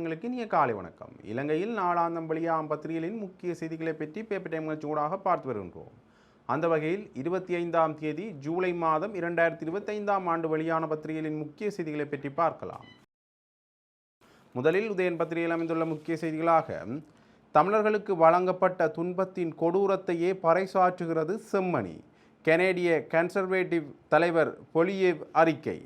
சொந்தங்களுக்கு இனிய காலை வணக்கம். இலங்கையில் நாளாந்தம் வெளியாகும் பத்திரிகைகளின் முக்கிய செய்திகளை பற்றி பேப்பர் டைம் நிகழ்ச்சியூடாக பார்த்து வருகின்றோம். அந்த வகையில் 25ஆம் தேதி ஜூலை மாதம் 2025ஆம் ஆண்டு வெளியான பத்திரிகைகளின் முக்கிய செய்திகளை பற்றி பார்க்கலாம். முதலில் உதயன் பத்திரிகையில் அமைந்துள்ள முக்கிய செய்திகளாக, தமிழர்களுக்கு வழங்கப்பட்ட துன்பத்தின் கொடூரத்தையே பறைசாற்றுகிறது செம்மணி, கனேடிய கன்சர்வேட்டிவ் தலைவர் பொலியேவ் அறிக்கை.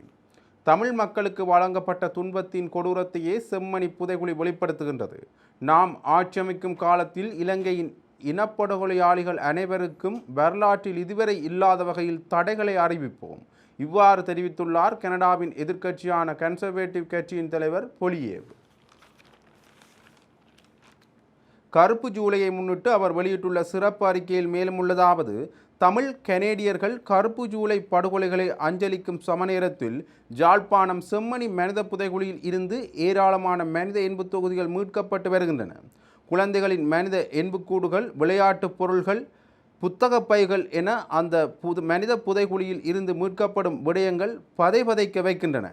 தமிழ் மக்களுக்கு வழங்கப்பட்ட துன்பத்தின் கொடூரத்தையே செம்மணி புதைகுழி வெளிப்படுத்துகின்றது. நாம் ஆட்சியமைக்கும் காலத்தில் இலங்கையின் இனப்படுகொலையாளிகள் அனைவருக்கும் வரலாற்றில் இதுவரை இல்லாத வகையில் தடைகளை அறிவிப்போம். இவ்வாறு தெரிவித்துள்ளார் கனடாவின் எதிர்க்கட்சியான கன்சர்வேட்டிவ் கட்சியின் தலைவர் பொலியேவ். கருப்பு ஜூலையை முன்னிட்டு அவர் வெளியிட்டுள்ள சிறப்பு அறிக்கையில் மேலும் உள்ளதாவது: தமிழ் கனேடியர்கள் கருப்பு ஜூலை படுகொலைகளை அஞ்சலிக்கும் சமநேரத்தில் ஜாழ்ப்பாணம் செம்மணி மனித புதைகுழியில் இருந்து ஏராளமான மனித எண்புத் தொகுதிகள் மீட்கப்பட்டு வருகின்றன. குழந்தைகளின் மனித எண்புக்கூடுகள், விளையாட்டுப் பொருள்கள், புத்தக பைகள் என அந்த மனித புதைகுழியில் இருந்து மீட்கப்படும் விடயங்கள் பதைபதைக்க வைக்கின்றன.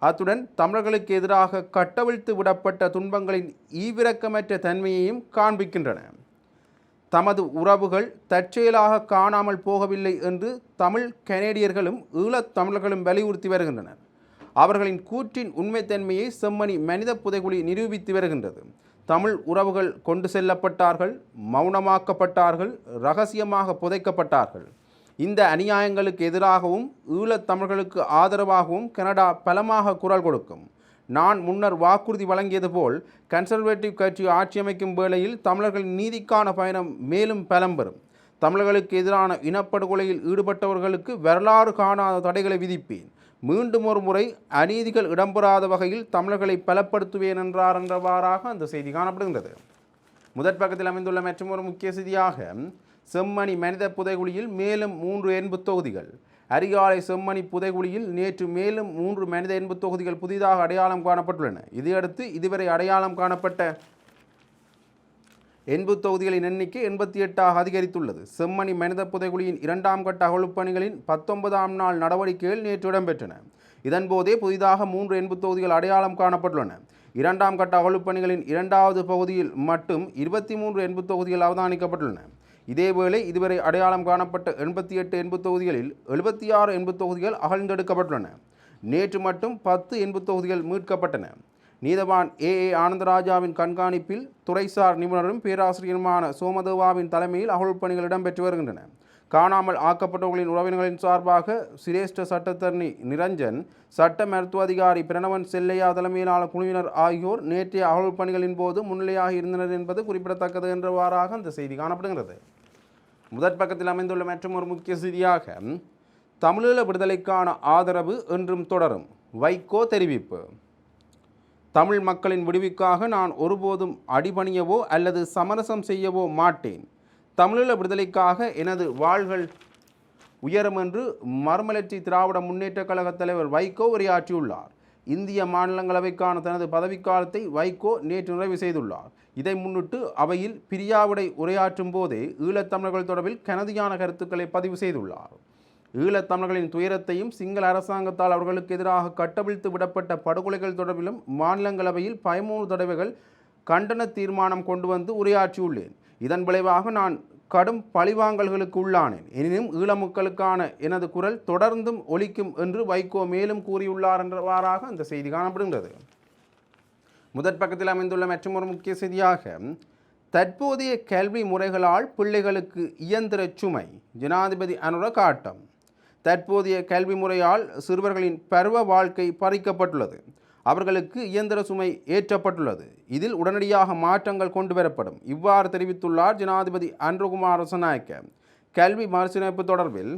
அத்துடன் தமிழர்களுக்கு எதிராக கட்டவிழ்த்து விடப்பட்ட துன்பங்களின் ஈவிரக்கமற்ற தன்மையையும் காண்பிக்கின்றன. தமது உறவுகள் தற்செயலாக காணாமல் போகவில்லை என்று தமிழ் கனேடியர்களும் ஈழத் தமிழர்களும் வலியுறுத்தி வருகின்றனர். அவர்களின் கூற்றின் உண்மைத்தன்மையை செம்மணி மனித புதைகுழி நிரூபித்து வருகின்றது. தமிழ் உறவுகள் கொண்டு செல்லப்பட்டார்கள், மௌனமாக்கப்பட்டார்கள், இரகசியமாக புதைக்கப்பட்டார்கள். இந்த அநியாயங்களுக்கு எதிராகவும் ஈழத் தமிழர்களுக்கு ஆதரவாகவும் கனடா பலமாக குரல் கொடுக்கும். நான் முன்னர் வாக்குறுதி வழங்கியது போல் கன்சர்வேட்டிவ் கட்சி ஆட்சியமைக்கும் வேளையில் தமிழர்களின் நீதிக்கான பயணம் மேலும் பலம் பெறும். தமிழர்களுக்கு எதிரான இனப்படுகொலையில் ஈடுபட்டவர்களுக்கு வரலாறு காணாத தடைகளை விதிப்பேன். மீண்டும் ஒரு முறை அநீதிகள் இடம்பெறாத வகையில் தமிழர்களை பலப்படுத்துவேன் என்றவாறாக அந்த செய்தி காணப்படுகின்றது. முதற் பக்கத்தில் அமைந்துள்ள மற்றொரு முக்கிய செய்தியாக, செம்மணி மனித புதைகுழியில் மேலும் 3 எண்புத் தொகுதிகள். அரிகாலை செம்மணி புதைகுழியில் நேற்று மேலும் 3 மனித எண்புத் தொகுதிகள் புதிதாக அடையாளம் காணப்பட்டுள்ளன. இதையடுத்து இதுவரை அடையாளம் காணப்பட்ட எண்புத் தொகுதிகளின் எண்ணிக்கை 88ஆக அதிகரித்துள்ளது. செம்மணி மனித புதைகுழியின் 2ஆம் கட்ட அகழ்வுப் பணிகளின் 19ஆம் நாள் நடவடிக்கைகள் நேற்று இடம்பெற்றன. இதன்போதே புதிதாக 3 எண்புத் தொகுதிகள் அடையாளம் காணப்பட்டுள்ளன. 2ஆம் கட்ட அகழ்வுப் பணிகளின் 2வது பகுதியில் மட்டும் 23 எண்புத் தொகுதிகள் அவதானிக்கப்பட்டுள்ளன. இதேவேளை இதுவரை அடையாளம் காணப்பட்ட 88 எண்புத் தொகுதிகளில் 76 எண்புத் தொகுதிகள் அகழ்ந்தெடுக்கப்பட்டுள்ளன. நேற்று மட்டும் 10 எண்புத் தொகுதிகள் மீட்கப்பட்டன. நீதவான் ஏ ஆனந்தராஜாவின் கண்காணிப்பில் துறைசார் நிபுணரும் பேராசிரியருமான சோமதேவாவின் தலைமையில் அகழ்வுப் பணிகள் இடம்பெற்று வருகின்றன. காணாமல் ஆக்கப்பட்டவர்களின் உறவினர்களின் சார்பாக சிரேஷ்ட சட்டத்தரணி நிரஞ்சன், சட்ட மருத்துவ அதிகாரி பிரணவன் செல்லையா தலைமையிலான குழுவினர் ஆகியோர் நேற்றைய அகழ்வுப் பணிகளின் போது முன்னிலையாக இருந்தனர் என்பது குறிப்பிடத்தக்கது என்றவாறாக அந்த செய்தி காணப்படுகிறது. முதற் பக்கத்தில் அமைந்துள்ள மற்றொரு முக்கிய செய்தியாக, தமிழீழ விடுதலைக்கான ஆதரவு என்றும் தொடரும், வைகோ தெரிவிப்பு. தமிழ் மக்களின் விடுவிக்காக நான் ஒருபோதும் அடிபணியவோ அல்லது சமரசம் செய்யவோ மாட்டேன். தமிழீழ விடுதலைக்காக எனது வாள்கள் உயரும் என்று மறுமலர்ச்சி திராவிட முன்னேற்ற கழக தலைவர் வைகோ உரையாற்றியுள்ளார். இந்திய மாநிலங்களவைக்கான தனது பதவிக்காலத்தை வைகோ நேற்று நிறைவு செய்துள்ளார். இதை முன்னிட்டு அவையில் பிரியாவிடை உரையாற்றும் போதே ஈழத்தமிழர்கள் தொடர்பில் கனதியான கருத்துக்களை பதிவு செய்துள்ளார். ஈழத்தமிழர்களின் துயரத்தையும் சிங்கள அரசாங்கத்தால் அவர்களுக்கு எதிராக கட்டவிழ்த்து விடப்பட்ட படுகொலைகள் தொடர்பிலும் மாநிலங்களவையில் 13 தடவைகள் கண்டன தீர்மானம் கொண்டு வந்து உரையாற்றியுள்ளேன். இதன் விளைவாக நான் கடும் பழிவாங்கல்களுக்கு உள்ளானேன். எனினும் ஈழ மக்களுக்கான எனது குரல் தொடர்ந்தும் ஒலிக்கும் என்று வைகோ மேலும் கூறியுள்ளார் என்றவாறாக அந்த செய்தி காணப்படுகின்றது. முதற் பக்கத்தில் அமைந்துள்ள மற்றொரு முக்கிய செய்தியாக, தற்போதைய கல்வி முறைகளால் பிள்ளைகளுக்கு இயந்திர சுமை, ஜனாதிபதி அனுர காட்டம். தற்போதைய கல்வி முறையால் சிறுவர்களின் பருவ வாழ்க்கை பறிக்கப்பட்டுள்ளது. அவர்களுக்கு இயந்திர சுமை ஏற்றப்பட்டுள்ளது. இதில் உடனடியாக மாற்றங்கள் கொண்டு வரப்படும். இவ்வாறு தெரிவித்துள்ளார் ஜனாதிபதி அன்ருகுமார் ரசநாயக்க. கல்வி மறுசீரமைப்பு தொடர்பில்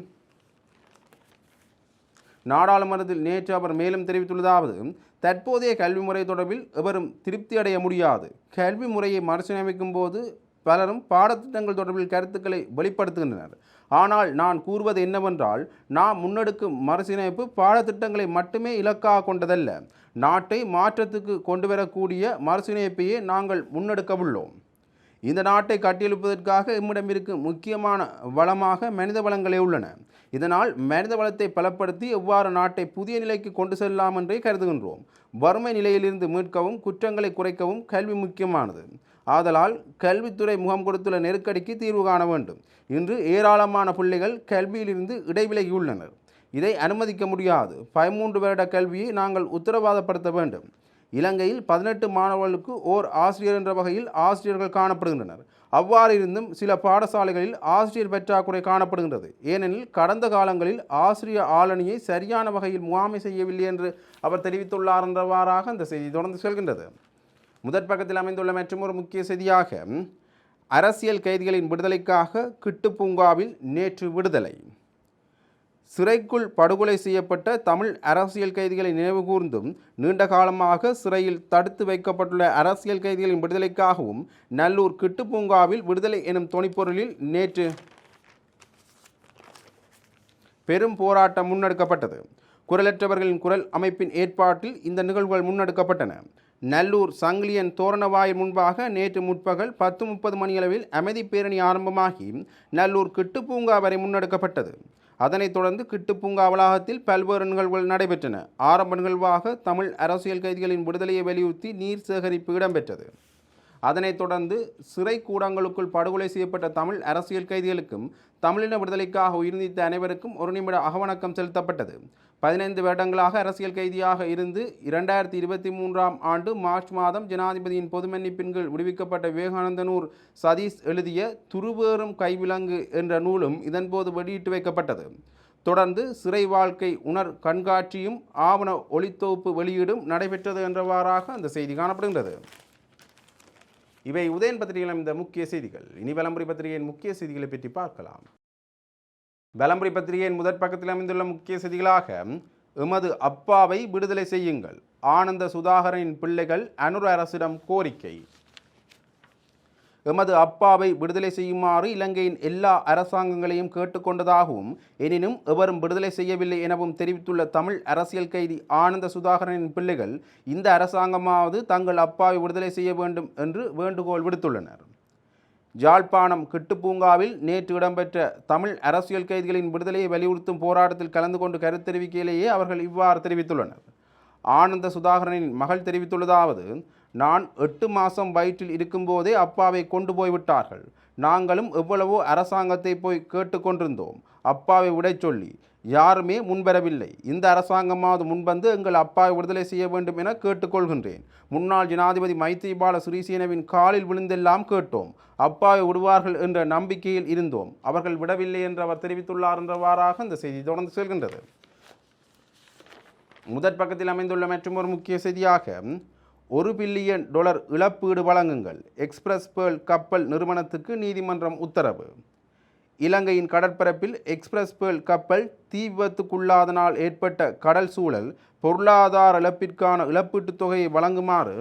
நாடாளுமன்றத்தில் நேற்று அவர் மேலும் தெரிவித்துள்ளதாவது: தற்போதைய கல்வி முறை தொடர்பில் எவரும் திருப்தி அடைய முடியாது. கல்வி முறையை மறுசீரமைக்கும் போது பலரும் பாடத்திட்டங்கள் தொடர்பில் கருத்துக்களை வெளிப்படுத்துகின்றனர். ஆனால் நான் கூறுவது என்னவென்றால், நாம் முன்னெடுக்கும் மறுசீரமைப்பு பாடத்திட்டங்களை மட்டுமே இலக்காக கொண்டதல்ல. நாட்டை மாற்றத்துக்கு கொண்டு வரக்கூடிய மறுசீரமைப்பையே நாங்கள் முன்னெடுக்க உள்ளோம். இந்த நாட்டை கட்டியெழுப்பதற்காக எம்மிடம் இருக்கும் முக்கியமான வளமாக மனித வளங்களே உள்ளன. இதனால் மனித வளத்தை பலப்படுத்தி எவ்வாறு நாட்டை புதிய நிலைக்கு கொண்டு செல்லலாம் என்றே கருதுகின்றோம். வறுமை நிலையிலிருந்து மீட்கவும் குற்றங்களை குறைக்கவும் கல்வி முக்கியமானது. ஆதலால் கல்வித்துறை முகம் கொடுத்துள்ள நெருக்கடிக்கு தீர்வு காண வேண்டும். இன்று ஏராளமான பிள்ளைகள் கல்வியிலிருந்து இடைவிலகியுள்ளனர். இதை அனுமதிக்க முடியாது. 13 வருட கல்வியை நாங்கள் உத்தரவாதப்படுத்த வேண்டும். இலங்கையில் 18 மாணவர்களுக்கு ஓர் ஆசிரியர் என்ற வகையில் ஆசிரியர்கள் காணப்படுகின்றனர். அவ்வாறு இருந்தும் சில பாடசாலைகளில் ஆசிரியர் பற்றாக்குறை காணப்படுகின்றது. ஏனெனில் கடந்த காலங்களில் ஆசிரியர் ஆளணியை சரியான வகையில் முகாமை செய்யவில்லை என்று அவர் தெரிவித்துள்ளார் என்றவாறாக இந்த செய்தி தொடர்ந்து செல்கின்றது. முதற் பக்கத்தில் அமைந்துள்ள மற்றொரு முக்கிய செய்தியாக அரசியல் கைதிகளின் விடுதலைக்காக கிட்டு பூங்காவில் நேற்று விடுதலை. சிறைக்குள் படுகொலை செய்யப்பட்ட தமிழ் அரசியல் கைதிகளை நினைவு கூர்ந்தும் நீண்ட காலமாக சிறையில் தடுத்து வைக்கப்பட்டுள்ள அரசியல் கைதிகளின் விடுதலைக்காகவும் நல்லூர் கிட்டு பூங்காவில் விடுதலை எனும் தொனிப்பொருளில் நேற்று பெரும் போராட்டம் முன்னெடுக்கப்பட்டது. குரலற்றவர்களின் குரல் அமைப்பின் ஏற்பாட்டில் இந்த நிகழ்வுகள் முன்னெடுக்கப்பட்டன. நல்லூர் சங்கிலியன் தோரணவாயில் முன்பாக நேற்று முற்பகல் 10:30 மணியளவில் அமைதி பேரணி ஆரம்பமாகி நல்லூர் கிட்டு பூங்கா வரை முன்னெடுக்கப்பட்டது. அதனைத் தொடர்ந்து கிட்டு பூங்கா வளாகத்தில் பல்வேறு நிகழ்வுகள் நடைபெற்றன. ஆரம்ப நிகழ்வாக தமிழ் அரசியல் கைதிகளின் விடுதலையை வலியுறுத்தி நீர் சேகரிப்பு இடம்பெற்றது. அதனைத் தொடர்ந்து சிறை கூடங்களுக்குள் படுகொலை செய்யப்பட்ட தமிழ் அரசியல் கைதிகளுக்கும் தமிழின விடுதலைக்காக உயிர்நீத்த அனைவருக்கும் ஒரு நிமிட அகவணக்கம் செலுத்தப்பட்டது. 15 வருடங்களாக அரசியல் கைதியாக இருந்து 2023ஆம் ஆண்டு மார்ச் மாதம் ஜனாதிபதியின் பொது மன்னிப்பின் கீழ் விடுவிக்கப்பட்ட விவேகானந்தனூர் சதீஷ் எழுதிய துருவேறும் கைவிலங்கு என்ற நூலும் இதன்போது வெளியிட்டு வைக்கப்பட்டது. தொடர்ந்து சிறை வாழ்க்கை உணர் கண்காட்சியும் ஆவண ஒளித்தொகுப்பு வெளியீடும் நடைபெற்றது என்றவாறாக அந்த செய்தி காணப்படுகின்றது. இவை உதயன் பத்திரிகையில் இந்த முக்கிய செய்திகள். இனி வலம்புரி பத்திரிகையின் முக்கிய செய்திகளை பற்றி பார்க்கலாம். வலம்புரி பத்திரிகையின் முதற் பக்கத்தில் அமைந்துள்ள முக்கிய செய்திகளாக எமது அப்பாவை விடுதலை செய்யுங்கள், ஆனந்த சுதாகரனின் பிள்ளைகள் அனுர அரசிடம் கோரிக்கை. எமது அப்பாவை விடுதலை செய்யுமாறு இலங்கையின் எல்லா அரசாங்கங்களையும் கேட்டுக்கொண்டதாகவும் எனினும் எவரும் விடுதலை செய்யவில்லை எனவும் தெரிவித்துள்ள தமிழ் அரசியல் கைதி ஆனந்த சுதாகரனின் பிள்ளைகள் இந்த அரசாங்கமாவது தங்கள் அப்பாவை விடுதலை செய்ய வேண்டும் என்று வேண்டுகோள் விடுத்துள்ளனர். யாழ்ப்பாணம் கிட்டு பூங்காவில் நேற்று இடம்பெற்ற தமிழ் அரசியல் கைதிகளின் விடுதலையை வலியுறுத்தும் போராட்டத்தில் கலந்து கொண்டு கருத்தெரிவிக்கையிலேயே அவர்கள் இவ்வாறு தெரிவித்துள்ளனர். ஆனந்த சுதாகரனின் மகள் தெரிவித்துள்ளதாவது: நான் 8 மாதம் வயிற்றில் இருக்கும்போதே அப்பாவை கொண்டு போய்விட்டார்கள். நாங்களும் எவ்வளவோ அரசாங்கத்தை போய் கேட்டுக்கொண்டிருந்தோம் அப்பாவை விடை சொல்லி. யாருமே முன்வரவில்லை. இந்த அரசாங்கமாவது முன்வந்து எங்கள் அப்பாவை விடுதலை செய்ய வேண்டும் என கேட்டுக்கொள்கின்றேன். முன்னாள் ஜனாதிபதி மைத்திரிபால சிறிசேனவின் காலில் விழுந்தெல்லாம் கேட்டோம். அப்பாவை விடுவார்கள் என்ற நம்பிக்கையில் இருந்தோம். அவர்கள் விடவில்லை என்று அவர் தெரிவித்துள்ளார் என்றவாறாக இந்த செய்தி தொடர்ந்து செல்கின்றது. முதற் பக்கத்தில் அமைந்துள்ள மற்றொரு முக்கிய செய்தியாக $1 பில்லியன் இழப்பீடு வழங்குங்கள், எக்ஸ்பிரஸ் பேர்ல் கப்பல் நிறுவனத்துக்கு நீதிமன்றம் உத்தரவு. இலங்கையின் கடற்பரப்பில் எக்ஸ்பிரஸ் பேர்ல் கப்பல் தீ விபத்துக்குள்ளாதனால் ஏற்பட்ட கடல் சூழல் பொருளாதார இழப்பிற்கான இழப்பீட்டுத் தொகையை வழங்குமாறு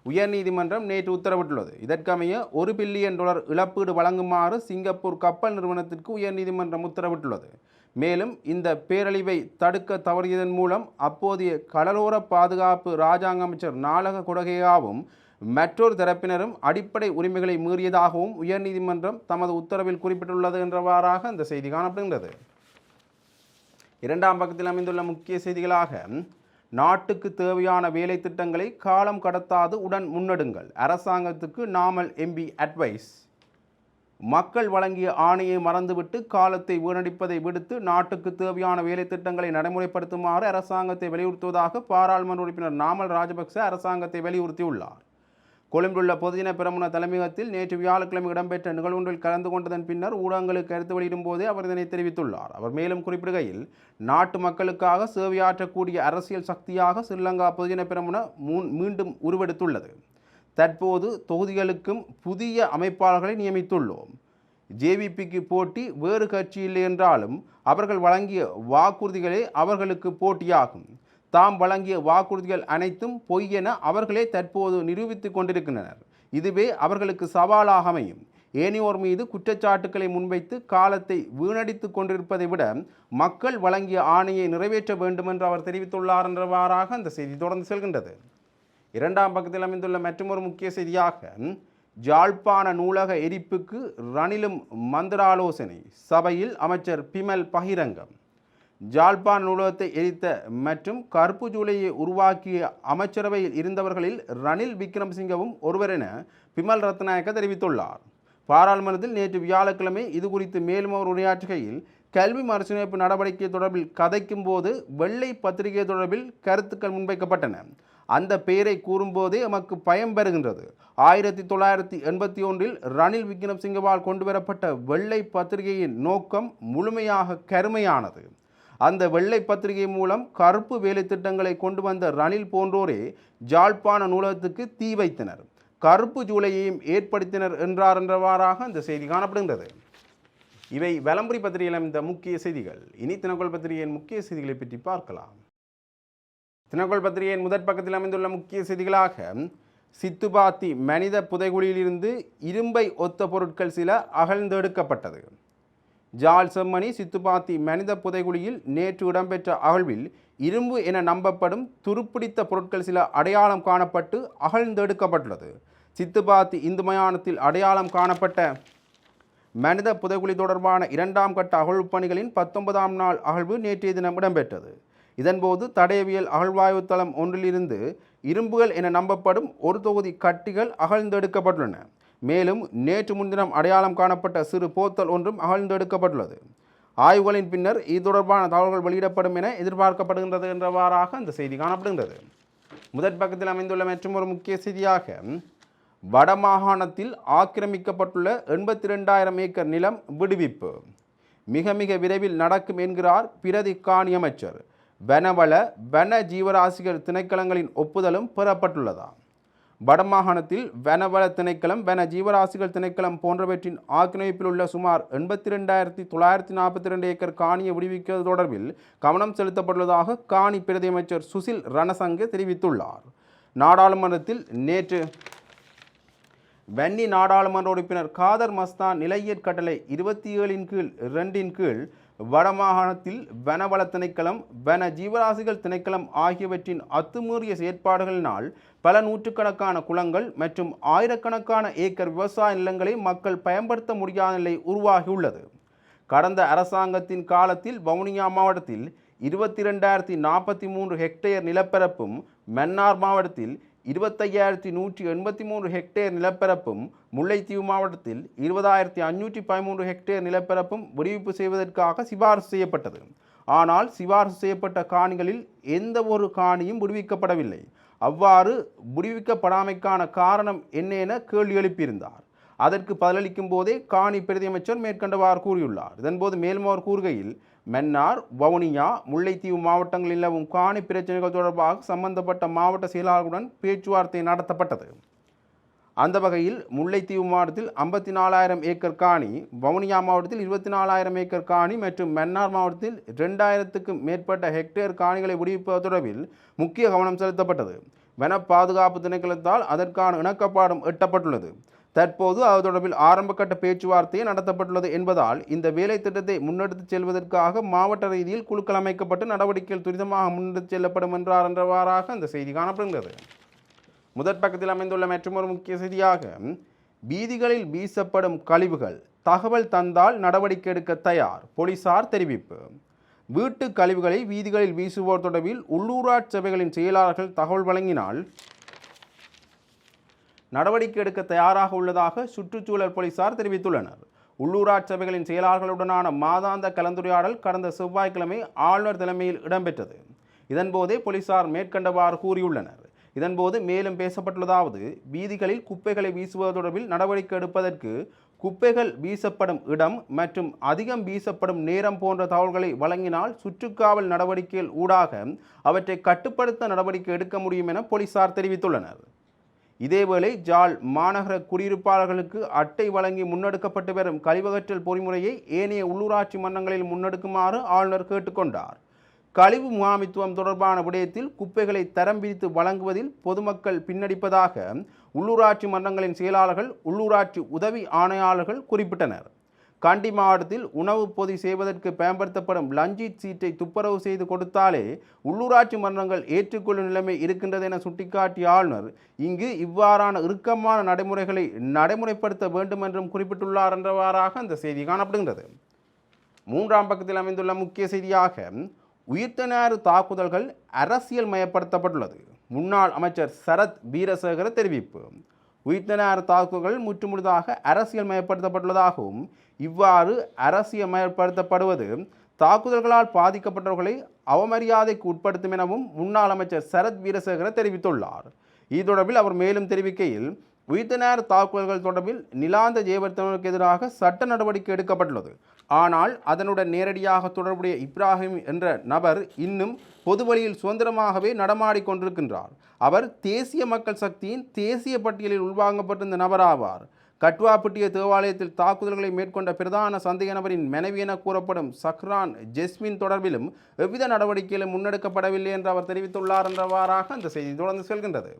உயர்நீதிமன்றம் நேற்று உத்தரவிட்டுள்ளது. இதற்கமைய $1 பில்லியன் இழப்பீடு வழங்குமாறு சிங்கப்பூர் கப்பல் நிறுவனத்திற்கு உயர்நீதிமன்றம் உத்தரவிட்டுள்ளது. மேலும் இந்த பேரழிவை தடுக்க தவறியதன் மூலம் அப்போதைய கடலோர பாதுகாப்பு இராஜாங்க அமைச்சர் நாலக கொடகேயாவும் மற்றொரு தரப்பினரும் அடிப்படை உரிமைகளை மீறியதாகவும் உயர்நீதிமன்றம் தமது உத்தரவில் குறிப்பிட்டுள்ளது என்றவாறாக இந்த செய்தி காணப்படுகின்றது. இரண்டாம் பக்கத்தில் அமைந்துள்ள முக்கிய செய்திகளாக நாட்டுக்கு தேவையான வேலை திட்டங்களை காலம் கடத்தாது உடன் முன்னெடுங்கள், அரசாங்கத்துக்கு நாமல் எம்பி அட்வைஸ். மக்கள் வழங்கிய ஆணையை மறந்துவிட்டு காலத்தை வீணடிப்பதை விடுத்து நாட்டுக்கு தேவையான வேலை திட்டங்களை நடைமுறைப்படுத்துமாறு அரசாங்கத்தை வலியுறுத்துவதாக பாராளுமன்ற உறுப்பினர் நாமல் ராஜபக்ச அரசாங்கத்தை வலியுறுத்தியுள்ளார். கொழும்புள்ள பொதுஜன பெரமுன தலைமையகத்தில் நேற்று வியாழக்கிழமை இடம்பெற்ற நிகழ்வொன்றில் கலந்து கொண்டதன் பின்னர் ஊடகங்களுக்கு கருத்து வெளியிடும் போதே அவர் இதனை தெரிவித்துள்ளார். அவர் மேலும் குறிப்பிடுகையில், நாட்டு மக்களுக்காக சேவையாற்றக்கூடிய அரசியல் சக்தியாக ஸ்ரீலங்கா பொதுஜன பெரமுன மீண்டும் உருவெடுத்துள்ளது. தற்போது தொகுதிகளுக்கும் புதிய அமைப்பாளர்களை நியமித்துள்ளோம். ஜேவிபிக்கு போட்டி வேறு கட்சி இல்லை என்றாலும் அவர்கள் வழங்கிய வாக்குறுதிகளே அவர்களுக்கு போட்டியாகும். தாம் வழங்கிய வாக்குறுதிகள் அனைத்தும் பொய் என அவர்களே தற்போது நிரூபித்துக் கொண்டிருக்கின்றனர். இதுவே அவர்களுக்கு சவாலாக அமையும். ஏனையோர் மீது குற்றச்சாட்டுக்களை முன்வைத்து காலத்தை வீணடித்து கொண்டிருப்பதை விட மக்கள் வழங்கிய ஆணையை நிறைவேற்ற வேண்டும் என்று அவர் தெரிவித்துள்ளார் என்றவாறாக அந்த செய்தி தொடர்ந்து செல்கின்றது. இரண்டாம் பக்கத்தில் அமைந்துள்ள மற்றொரு முக்கிய செய்தியாக ஜாழ்ப்பாண நூலக எரிப்புக்கு ரணிலும் மந்திராலோசனை, சபையில் அமைச்சர் பிமல் பகிரங்கம். ஜாழ்ப்பாண நூலகத்தை எரித்த மற்றும் கருப்பு ஜூலையை உருவாக்கிய அமைச்சரவையில் இருந்தவர்களில் ரணில் விக்ரமசிங்கவும் ஒருவர் என பிமல் ரத்நாயக்க தெரிவித்துள்ளார். பாராளுமன்றத்தில் நேற்று வியாழக்கிழமை இது குறித்து மேலும் அவர் உரையாற்றுகையில், கல்வி மறுசீரமைப்பு நடவடிக்கை தொடர்பில் கதைக்கும் போது வெள்ளை பத்திரிகை தொடர்பில் கருத்துக்கள் முன்வைக்கப்பட்டன. அந்த பெயரை கூறும்போதே எமக்கு பயம் பெறுகின்றது. 1981 ரணில் விக்ரமசிங்கவால் கொண்டுவரப்பட்ட வெள்ளை பத்திரிகையின் நோக்கம் முழுமையாக கருமையானது. அந்த வெள்ளை பத்திரிகை மூலம் கருப்பு வேலை திட்டங்களை கொண்டு வந்த ரணில் போன்றோரே ஜாழ்ப்பாண நூலகத்துக்கு தீ வைத்தனர், கருப்பு ஜூலையையும் ஏற்படுத்தினர் என்றவாறாக அந்த செய்தி காணப்படுகின்றது. இவை வலம்புரி பத்திரிகையில் அமைந்த முக்கிய செய்திகள். இனி தினக்கோள் பத்திரிகையின் முக்கிய செய்திகளை பற்றி பார்க்கலாம். தினக்கோள் பத்திரிகையின் முதற் பக்கத்தில் அமைந்துள்ள முக்கிய செய்திகளாக, சித்துப்பாத்தி மனித புதைகுழியிலிருந்து இரும்பை ஒத்த பொருட்கள் சில அகழ்ந்தெடுக்கப்பட்டது. ஜாழ் செம்மணி சித்துப்பாத்தி மனித புதைகுழியில் நேற்று இடம்பெற்ற அகழ்வில் இரும்பு என நம்பப்படும் துருப்பிடித்த பொருட்கள் சில அடையாளம் காணப்பட்டு அகழ்ந்தெடுக்கப்பட்டுள்ளது. சித்துப்பாத்தி இந்து மயானத்தில் அடையாளம் காணப்பட்ட மனித புதைகுழி தொடர்பான 2ஆம் கட்ட அகழ்வு பணிகளின் 19ஆம் நாள் அகழ்வு நேற்றைய தினம் இடம்பெற்றது. இதன்போது தடயவியல் அகழ்வாய்வு தளம் ஒன்றிலிருந்து இரும்புகள் என நம்பப்படும் ஒரு தொகுதி கட்டிகள் அகழ்ந்தெடுக்கப்பட்டுள்ளன. மேலும் நேற்று முன்தினம் அடையாளம் காணப்பட்ட சிறு போத்தல் ஒன்றும் அகழ்ந்தெடுக்கப்பட்டுள்ளது. ஆய்வுகளின் பின்னர் இது தொடர்பான தகவல்கள் வெளியிடப்படும் என எதிர்பார்க்கப்படுகின்றது என்றவாறாக அந்த செய்தி காணப்படுகின்றது. முதற் பக்கத்தில் அமைந்துள்ள மற்றும் ஒரு முக்கிய செய்தியாக, வடமாகாணத்தில் ஆக்கிரமிக்கப்பட்டுள்ள 82,000 ஏக்கர் நிலம் விடுவிப்பு மிக விரைவில் நடக்கும் என்கிறார் பிரதி காணி அமைச்சர். வனவள வன ஜீவராசிகள் திணைக்களங்களின் ஒப்புதலும் பெறப்பட்டுள்ளதா? வடமாகாணத்தில் வனவள திணைக்களம், வன ஜீவராசிகள் திணைக்களம் போன்றவற்றின் ஆக்கிரமிப்பில் உள்ள சுமார் 82,942 ஏக்கர் காணியை விடுவிப்பது தொடர்பில் கவனம் செலுத்தப்பட்டுள்ளதாக காணி பிரதி அமைச்சர் சுசில் ரணசங்க தெரிவித்துள்ளார். நாடாளுமன்றத்தில் நேற்று வன்னி நாடாளுமன்ற உறுப்பினர் காதர் மஸ்தான் நிலையற் கட்டளை 27/2 கீழ் வடமாகாணத்தில் வனவள திணைக்களம், வன ஜீவராசிகள் திணைக்களம் ஆகியவற்றின் அத்துமீறிய செயற்பாடுகளினால் பல நூற்றுக்கணக்கான குளங்கள் மற்றும் ஆயிரக்கணக்கான ஏக்கர் விவசாய நிலங்களை மக்கள் பயன்படுத்த முடியாத நிலை உருவாகியுள்ளது. கடந்த அரசாங்கத்தின் காலத்தில் வவுனியா மாவட்டத்தில் 22,043 ஹெக்டேர் நிலப்பரப்பும், மன்னார் மாவட்டத்தில் 25,183 ஹெக்டேர் நிலப்பரப்பும், முல்லைத்தீவு மாவட்டத்தில் 20,513 ஹெக்டேர் நிலப்பரப்பும் விடுவிப்பு செய்வதற்காக சிபாரிசு செய்யப்பட்டது. ஆனால் சிபாரிசு செய்யப்பட்ட காணிகளில் எந்த ஒரு காணியும் விடுவிக்கப்படவில்லை. அவ்வாறு விடுவிக்கப்படாமைக்கான காரணம் என்ன என கேள்வி எழுப்பியிருந்தார். அதற்கு பதிலளிக்கும் போதே காணி பிரதியமைச்சர் மேற்கண்டவாறு கூறியுள்ளார். இதன்போது மேலும் அவர் கூறுகையில், மன்னார், வவுனியா, முல்லைத்தீவு மாவட்டங்களில் நிலவும் காணி பிரச்சனைகள் தொடர்பாக சம்பந்தப்பட்ட மாவட்ட செயலாளர்களுடன் பேச்சுவார்த்தை நடத்தப்பட்டது. அந்த வகையில் முல்லைத்தீவு மாவட்டத்தில் 54,000 ஏக்கர் காணி, வவுனியா மாவட்டத்தில் 24,000 ஏக்கர் காணி மற்றும் மன்னார் மாவட்டத்தில் 2,000க்கும் மேற்பட்ட ஹெக்டேர் காணிகளை விடுவிப்பது தொடர்பில் முக்கிய கவனம் செலுத்தப்பட்டது. வன பாதுகாப்பு திணைக்களத்தால் அதற்கான இணக்கப்பாடும் எட்டப்பட்டுள்ளது. தற்போது அது தொடர்பில் ஆரம்பகட்ட பேச்சுவார்த்தை நடத்தப்பட்டுள்ளது என்பதால் இந்த வேலை திட்டத்தை முன்னெடுத்துச் செல்வதற்காக மாவட்ட ரீதியில் குழுக்கள் அமைக்கப்பட்டு நடவடிக்கைகள் துரிதமாக முன்னெடுத்துச் செல்லப்படும் என்றவாறாக அந்த செய்தி காணப்படுகிறது. முதற் பக்கத்தில் அமைந்துள்ள மற்றொரு முக்கிய செய்தியாக, வீதிகளில் வீசப்படும் கழிவுகள் தகவல் தந்தால் நடவடிக்கை எடுக்க தயார், போலீசார் தெரிவிப்பு. வீட்டு கழிவுகளை வீதிகளில் வீசுவோர் தொடர்பில் உள்ளூராட்சி சபைகளின் செயலாளர்கள் தகவல் வழங்கினால் நடவடிக்கை எடுக்க தயாராக உள்ளதாக சுற்றுச்சூழல் போலீசார் தெரிவித்துள்ளனர். உள்ளூராட்சி சபைகளின் செயலாளர்களுடனான மாதாந்த கலந்துரையாடல் கடந்த செவ்வாய்க்கிழமை ஆளுநர் தலைமையில் இடம்பெற்றது. இதன்போதே போலீசார் மேற்கண்டவாறு கூறியுள்ளனர். இதன்போது மேலும் பேசப்பட்டுள்ளதாவது, வீதிகளில் குப்பைகளை வீசுவது தொடர்பில் நடவடிக்கை எடுப்பதற்கு குப்பைகள் வீசப்படும் இடம் மற்றும் அதிகம் வீசப்படும் நேரம் போன்ற தகவல்களை வழங்கினால் சுற்றுக்காவல் நடவடிக்கைகள் ஊடாக அவற்றை கட்டுப்படுத்த நடவடிக்கை எடுக்க முடியும் என போலீசார் தெரிவித்துள்ளனர். இதேவேளை ஜாழ் மாநகர குடியிருப்பாளர்களுக்கு அட்டை வழங்கி முன்னெடுக்கப்பட்டு வரும் கழிவகற்றல் பொறிமுறையை ஏனைய உள்ளூராட்சி மன்றங்களில் முன்னெடுக்குமாறு ஆளுநர் கேட்டுக்கொண்டார். கழிவு முகாமித்துவம் தொடர்பான விடயத்தில் குப்பைகளை தரம் பிரித்து வழங்குவதில் பொதுமக்கள் பின்னடிப்பதாக உள்ளூராட்சி மன்றங்களின் செயலாளர்கள், உள்ளூராட்சி உதவி ஆணையாளர்கள் குறிப்பிட்டனர். கண்டி மாவட்டத்தில் உணவு பொதி செய்வதற்கு பயன்படுத்தப்படும் லஞ்சீட் சீட்டை துப்புரவு செய்து கொடுத்தாலே உள்ளூராட்சி மன்றங்கள் ஏற்றுக்கொள்ளும் நிலைமை இருக்கின்றது என சுட்டிக்காட்டிய ஆளுநர் இங்கு இவ்வாறான இறுக்கமான நடைமுறைகளை நடைமுறைப்படுத்த வேண்டும் என்றும் குறிப்பிட்டுள்ளார் என்றவாறாக அந்த செய்தி காணப்படுகின்றது. 3ஆம் பக்கத்தில் அமைந்துள்ள முக்கிய செய்தியாக உயிர்த்தஞாயிறு தாக்குதல்கள் அரசியல் மயப்படுத்தப்பட்டுள்ளது. முன்னாள் அமைச்சர் சரத் வீரசேகர தெரிவிப்பு. உயிர்த்தஞாயிறு தாக்குதல்கள் முற்றுமுழுதாக அரசியல் மயப்படுத்தப்பட்டுள்ளதாகவும் இவ்வாறு அரசியல் மயப்படுத்தப்படுவது தாக்குதல்களால் பாதிக்கப்பட்டவர்களை அவமரியாதைக்கு உட்படுத்தும் எனவும் முன்னாள் அமைச்சர் சரத் வீரசேகர தெரிவித்துள்ளார். இது தொடர்பில் அவர் மேலும் தெரிவிக்கையில் உயிர்த்தஞாயிறு தாக்குதல்கள் தொடர்பில் நிலாந்த ஜெயவர்தனனுக்கு எதிராக சட்ட நடவடிக்கை எடுக்கப்பட்டுள்ளது. ஆனால் அதனுடன் நேரடியாக தொடர்புடைய இப்ராஹிம் என்ற நபர் இன்னும் பொது வழியில் சுதந்திரமாகவே நடமாடிக் கொண்டிருக்கின்றார். அவர் தேசிய மக்கள் சக்தியின் தேசிய பட்டியலில் உள்வாங்கப்பட்டிருந்த நபராவார். கட்வாப்பட்டிய தேவாலயத்தில் தாக்குதல்களை மேற்கொண்ட பிரதான சந்தேக நபரின் மனைவி என கூறப்படும் சஹ்ரான் ஜெஸ்மின் தொடர்பிலும் எவ்வித நடவடிக்கைகளும் முன்னெடுக்கப்படவில்லை என்று அவர் தெரிவித்துள்ளார் என்றவாறாக அந்த செய்தி தொடர்ந்து செல்கின்றது.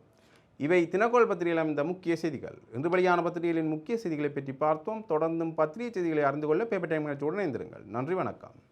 இவை தினகோல் பத்திரிகையில் அமைந்த முக்கிய செய்திகள். இன்று வெளியான பத்திரிகைகளின் முக்கிய செய்திகளை பற்றி பார்த்தோம். தொடர்ந்தும் பத்திரிகை செய்திகளை அறிந்து கொள்ள பேப்பர் டைம் நிகழ்ச்சியுடன் இணைந்திருங்கள். நன்றி, வணக்கம்.